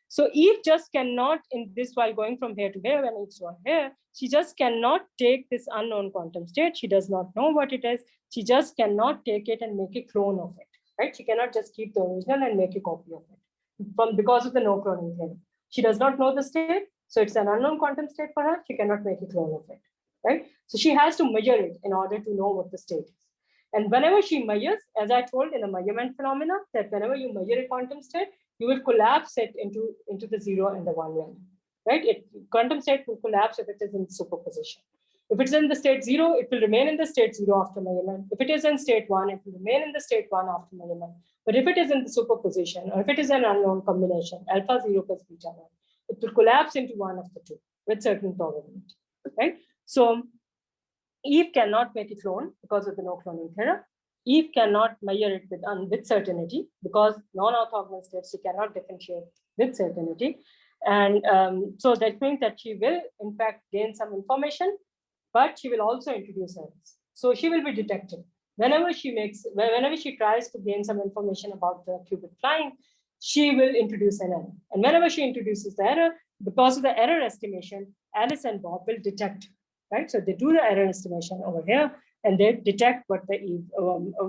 So Eve just cannot, in this while going from here to here, when it's on here, she just cannot take this unknown quantum state. She does not know what it is. She just cannot take it and make a clone of it, right? She cannot just keep the original and make a copy of it because of the no cloning theorem. She does not know the state, so it's an unknown quantum state for her. She cannot make a clone of it, right? So she has to measure it in order to know what the state is. And whenever she measures, as I told in the measurement phenomena, that whenever you measure a quantum state, you will collapse it into the 0 and the 1 value, right? Quantum state will collapse if it is in superposition. If it's in the state 0, it will remain in the state 0 after measurement. If it is in state 1, it will remain in the state 1 after measurement. But if it is in the superposition, or if it is an unknown combination, alpha 0 plus beta 1, it will collapse into one of the two with certain probability, right? So Eve cannot make a clone because of the no cloning theorem. Eve cannot measure it with certainty because non-orthogonal states she cannot differentiate with certainty. And so that means that she will, in fact, gain some information, but she will also introduce errors. So she will be detected. Whenever she tries to gain some information about the qubit flying, she will introduce an error. And whenever she introduces the error, because of the error estimation, Alice and Bob will detect, right? So they do the error estimation over here, and they detect what the Eve,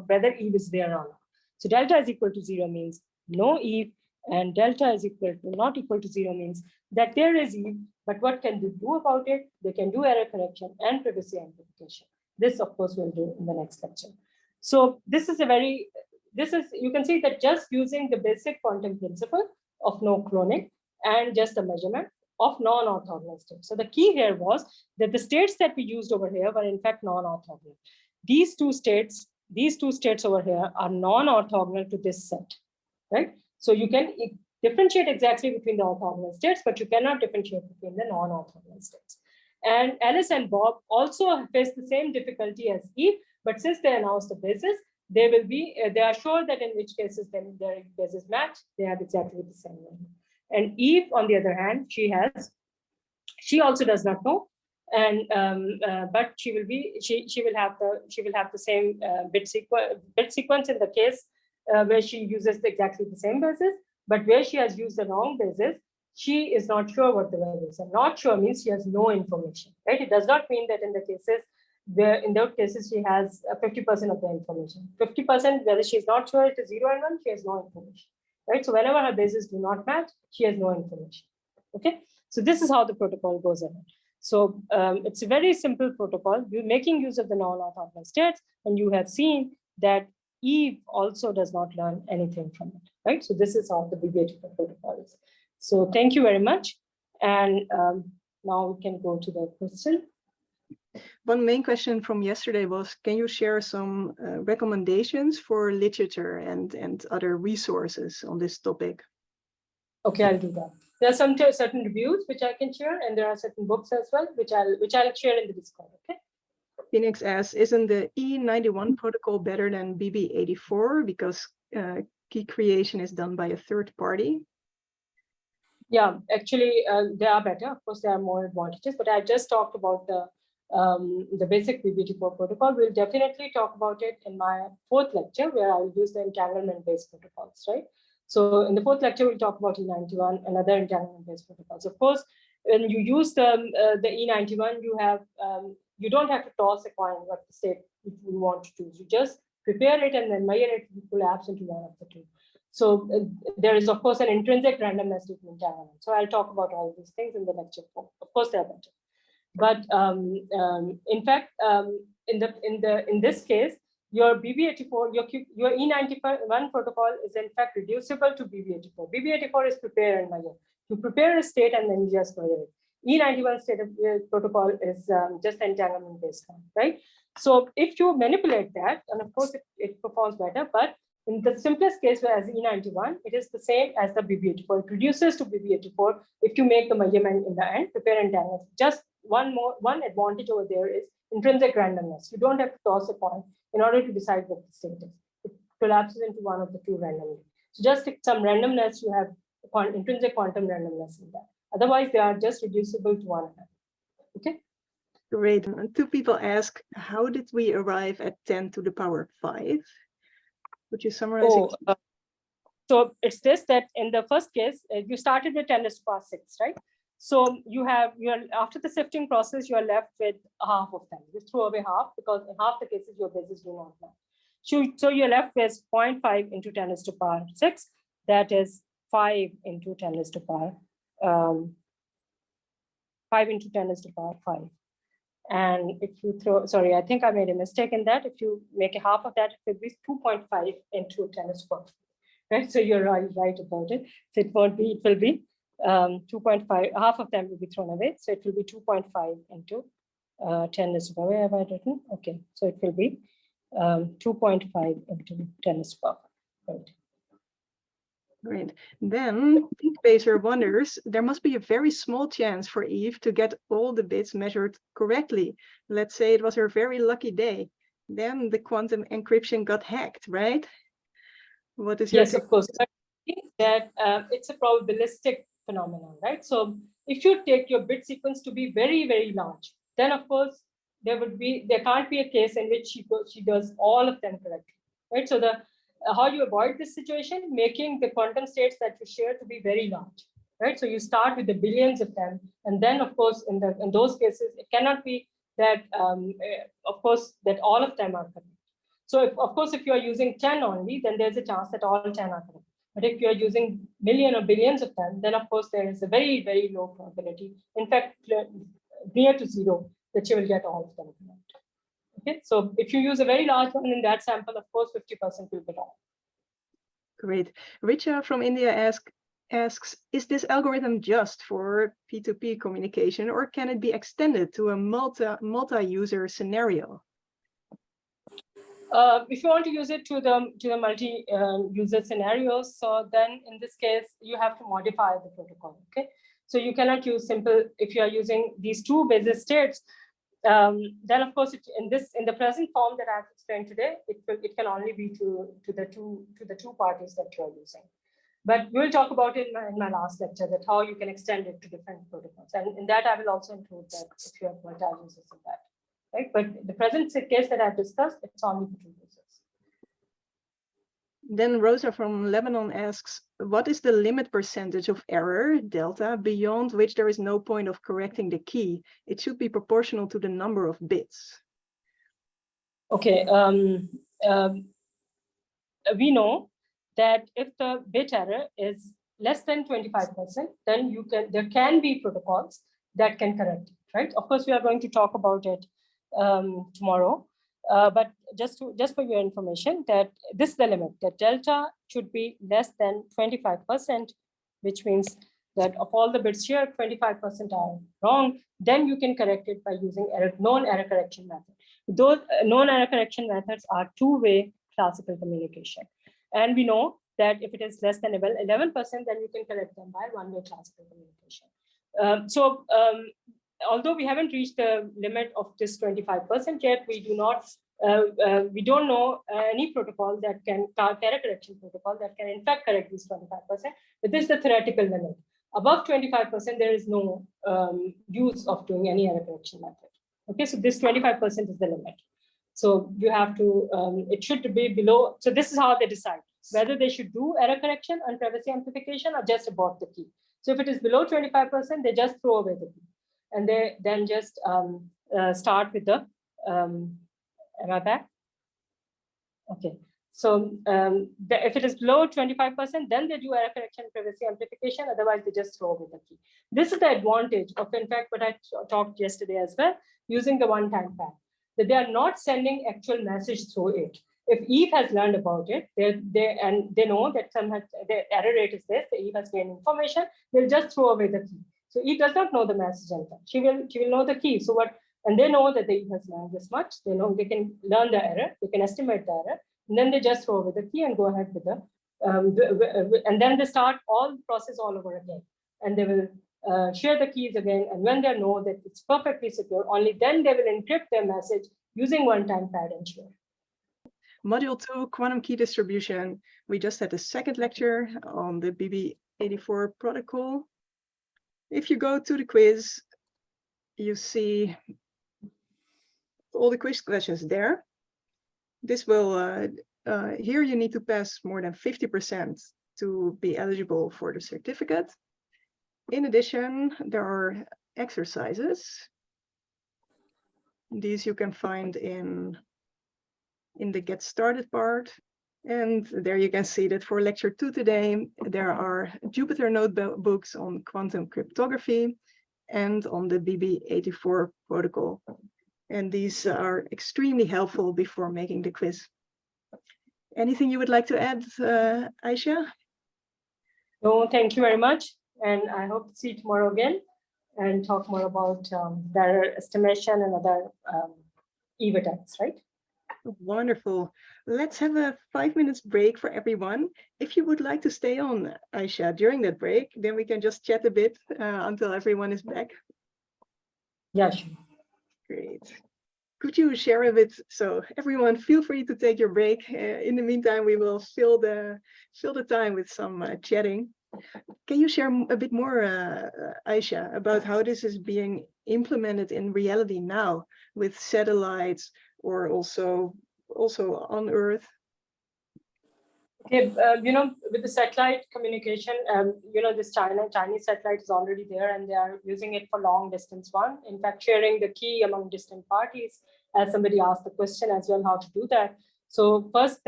whether Eve is there or not. So delta is equal to 0 means no Eve, and delta is equal to not equal to 0 means that there is Eve, but what can they do about it? They can do error correction and privacy amplification. This, of course, we'll do in the next lecture. So you can see that just using the basic quantum principle of no cloning and just the measurement of non-orthogonal states. So the key here was that the states that we used over here were in fact non-orthogonal. These two states over here are non-orthogonal to this set, right? So you can differentiate exactly between the orthogonal states, but you cannot differentiate between the non-orthogonal states. And Alice and Bob also face the same difficulty as Eve, but since they announced the basis, they are sure that in which cases then their basis match, they have exactly the same value. And Eve, on the other hand, she also does not know, and but she will have the same bit sequence in the case where she uses exactly the same basis, but where she has used the wrong basis, she is not sure what the value is. And not sure means she has no information, right? It does not mean that in those cases she has 50% of the information. 50%, whether she is not sure it is 0 and 1, she has no information, right? So whenever her bases do not match, she has no information. Okay, so this is how the protocol goes ahead. So it's a very simple protocol. You're making use of the non-orthogonal states, and you have seen that Eve also does not learn anything from it, right? So this is how the BB84 protocol is. So thank you very much. And now we can go to the question. One main question from yesterday was, can you share some recommendations for literature and other resources on this topic? Okay, I'll do that. There are some certain reviews which I can share, and there are certain books as well which I'll share in the Discord. Okay. Phoenix asks, isn't the E91 protocol better than BB84 because key creation is done by a third party? Yeah, actually, they are better. Of course, there are more advantages, but I just talked about the basic BB84 protocol. We'll definitely talk about it in my fourth lecture, where I'll use the entanglement-based protocols, right? So in the fourth lecture, we'll talk about E91 and other entanglement-based protocols. Of course, when you use the E91, you don't have to toss a coin what the state you want to choose. You just prepare it and then measure it to collapse into one of the two. So there is, of course, an intrinsic randomness to entanglement. So I'll talk about all these things in the lecture 4. Of course, they're better. But in fact, in this case, your BB84, your E91 protocol is in fact reducible to BB84. BB84 is prepare and measure. You prepare a state and then you just measure it. E91 state of protocol is just entanglement based one, right? So if you manipulate that, and of course it performs better, but in the simplest case, whereas E91, it is the same as the BB84. It reduces to BB84 if you make the measurement in the end, prepare entanglement. Just one advantage over there is intrinsic randomness. You don't have to toss a coin in order to decide what the state is. It collapses into one of the two randomly. So just some randomness, you have intrinsic quantum randomness in that. Otherwise, they are just reducible to one another. Okay. Great. And two people ask, how did we arrive at 10 to the power 5? Would you summarize it? So it's this, that in the first case, you started with 10 to the power 6, right? So after the sifting process, you are left with half of them. You throw away half because in half the cases, your bases do not match. So you're left with 0.5 into 10 to the power 6. That is 5 into 10 to the power 5 into 10 to the power 5. And if you throw, sorry, I think I made a mistake in that. If you make a half of that, it will be 2.5 into 10 to the power 5, right? So you're right about it. So it will be 2.5, half of them will be thrown away. So it will be 2.5 into 10 to the power. Where have I written? Okay, so it will be 2.5 into 10 to the power 5, right? Great. Then Pacer wonders, there must be a very small chance for Eve to get all the bits measured correctly. Let's say it was her very lucky day. Then the quantum encryption got hacked, right? What is your Yes, of course. I think that it's a probabilistic phenomenon, right? So if you take your bit sequence to be very, very large, then of course there can't be a case in which she does all of them correctly, right? So how you avoid this situation, making the quantum states that you share to be very large, right? So you start with the billions of them, and then of course in those cases it cannot be that of course that all of them are correct. So of course if you are using 10 only, then there's a chance that all 10 are correct. But if you are using million or billions of them, then of course there is a very, very low probability, in fact near to zero, that you will get all of them correct. Okay, so if you use a very large one in that sample, of course, 50% will be wrong. Great. Richa from India asks, is this algorithm just for P2P communication, or can it be extended to a multi-user scenario? If you want to use it to the multi-user scenarios, so then in this case, you have to modify the protocol, okay? So you cannot use simple, if you are using these two basis states, then of course in the present form that I've explained today, it can only be to the two parties that you are using. But we'll talk about it in my last lecture, that how you can extend it to different protocols, and in that I will also include that if you have multi-users in that, right? But the present case that I've discussed, it's only for two users. Then Rosa from Lebanon asks, what is the limit percentage of error, delta, beyond which there is no point of correcting the key? It should be proportional to the number of bits. Okay. We know that if the bit error is less than 25%, then there can be protocols that can correct it, right? Of course, we are going to talk about it tomorrow. But just for your information, that this is the limit, that delta should be less than 25%, which means that of all the bits here, 25% are wrong, then you can correct it by using known error correction method. Those known error correction methods are two-way classical communication. And we know that if it is less than 11%, then you can correct them by one-way classical communication. Although we haven't reached the limit of this 25% yet, we don't know any protocol that can, error correction protocol that can in fact correct this 25%, but this is the theoretical limit. Above 25%, there is no use of doing any error correction method. Okay, so this 25% is the limit. So you have to, it should be below. So this is how they decide whether they should do error correction and privacy amplification or just abort the key. So if it is below 25%, they just throw away the key. And they then just start with the, am I back? Okay, so if it is below 25%, then they do error correction, privacy amplification, otherwise they just throw away the key. This is the advantage of, in fact, what I talked yesterday as well, using the one-time pad, that they are not sending actual message through it. If Eve has learned about it, they know that the error rate is this, the Eve has gained information, they'll just throw away the key. So Eve does not know the message in fact. She will know the key. So and they know that the Eve has learned this much. They know they can learn the error, they can estimate the error, and then they just throw away the key and go ahead with the, and then they start all the process all over again. And they will share the keys again. And when they know that it's perfectly secure, only then they will encrypt their message using one-time pad and share. Module 2, quantum key distribution. We just had the second lecture on the BB84 protocol. If you go to the quiz, you see all the quiz questions there. This will, here you need to pass more than 50% to be eligible for the certificate. In addition, there are exercises. These you can find in the Get Started part. And there you can see that for lecture 2 today, there are Jupyter notebooks on quantum cryptography and on the BB84 protocol. And these are extremely helpful before making the quiz. Anything you would like to add, AEYSHA? No, thank you very much. And I hope to see you tomorrow again and talk more about their estimation and other Eve attacks, right? Wonderful. Let's have a 5 minutes break for everyone. If you would like to stay on, AEYSHA, during that break, then we can just chat a bit until everyone is back. Yeah, sure. Great. Could you share a bit? So everyone, feel free to take your break. In the meantime, we will fill the time with some chatting. Can you share a bit more, AEYSHA, about how this is being implemented in reality now with satellites or also on Earth? Okay, with the satellite communication, this Chinese satellite is already there and they are using it for long distance one. In fact, sharing the key among distant parties, as somebody asked the question as well, how to do that. So first,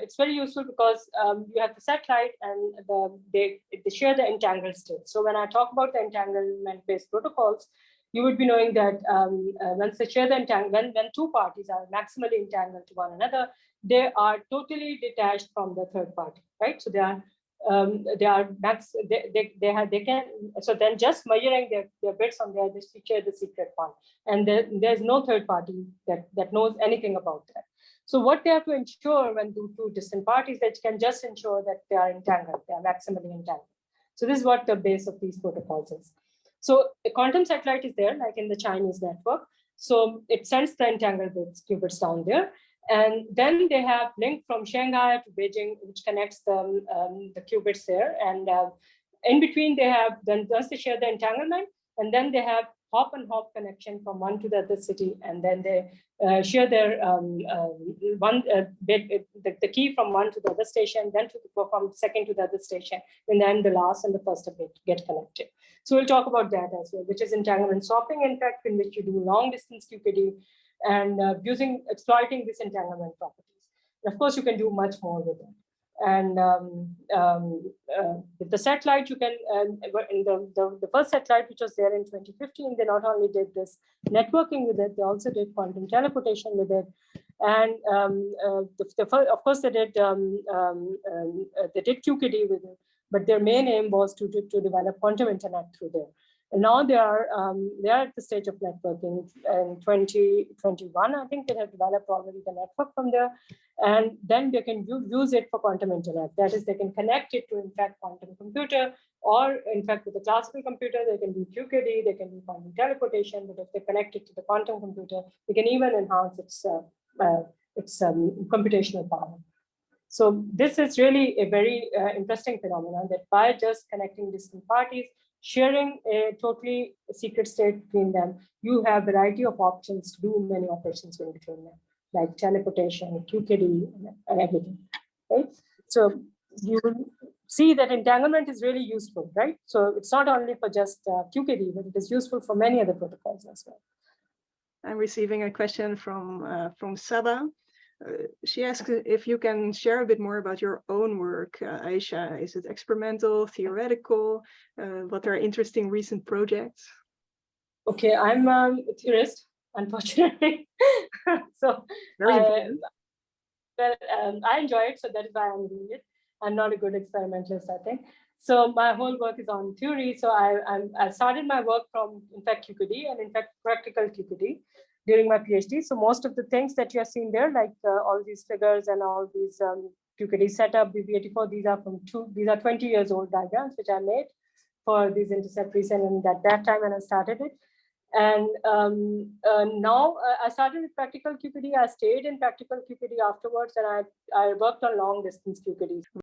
it's very useful because you have the satellite and they share the entangled state. So when I talk about the entanglement-based protocols, you would be knowing that once they share the entanglement, when two parties are maximally entangled to one another, they are totally detached from the third party, right? So they can, so then just measuring their bits on there, they share the secret one. And there's no third party that knows anything about that. So what they have to ensure when two distant parties, they can just ensure that they are entangled, they are maximally entangled. So this is what the base of these protocols is. So a quantum satellite is there, like in the Chinese network. So it sends the entangled qubits down there. And then they have link from Shanghai to Beijing, which connects the qubits there. And in between, they have, then once they share the entanglement, and then they have hop and hop connection from one to the other city. And then they share their the key from one to the other station, then to go from second to the other station, and then the last and the first bit get connected. So we'll talk about that as well, which is entanglement swapping, in fact, in which you do long distance QKD and exploiting this entanglement properties. And of course, you can do much more with it. And with the satellite, you can, in the first satellite, which was there in 2015, they not only did this networking with it, they also did quantum teleportation with it. And of course, they did QKD with it. but their main aim was to develop quantum internet through there. And now they are at the stage of networking. In 2021, I think they have developed already the network from there, and then they can use it for quantum internet. That is, they can connect it to, in fact, quantum computer, or in fact, with the classical computer, they can do QKD, they can do quantum teleportation. But if they connect it to the quantum computer, they can even enhance its computational power. So this is really a very interesting phenomenon, that by just connecting distant parties, sharing a totally secret state between them, you have a variety of options to do many operations in between them, like teleportation, QKD, and everything, right? So you will see that entanglement is really useful, right? So it's not only for just QKD, but it is useful for many other protocols as well. I'm receiving a question from Saba. She asks if you can share a bit more about your own work, AEYSHA. Is it experimental, theoretical? What are interesting recent projects? Okay, I'm a theorist, unfortunately. So very important. I enjoy it, so that is why I'm doing it. I'm not a good experimentalist, I think. So my whole work is on theory. So I started my work from, in fact, QKD, and in fact, practical QKD during my PhD. So most of the things that you're seeing there, like all these figures and all these QKD setup, BB84, these are 20 years old diagrams, which I made for these intercept reason, and at that time when I started it. And now I started with practical QKD. I stayed in practical QKD afterwards, and I worked on long distance QKD.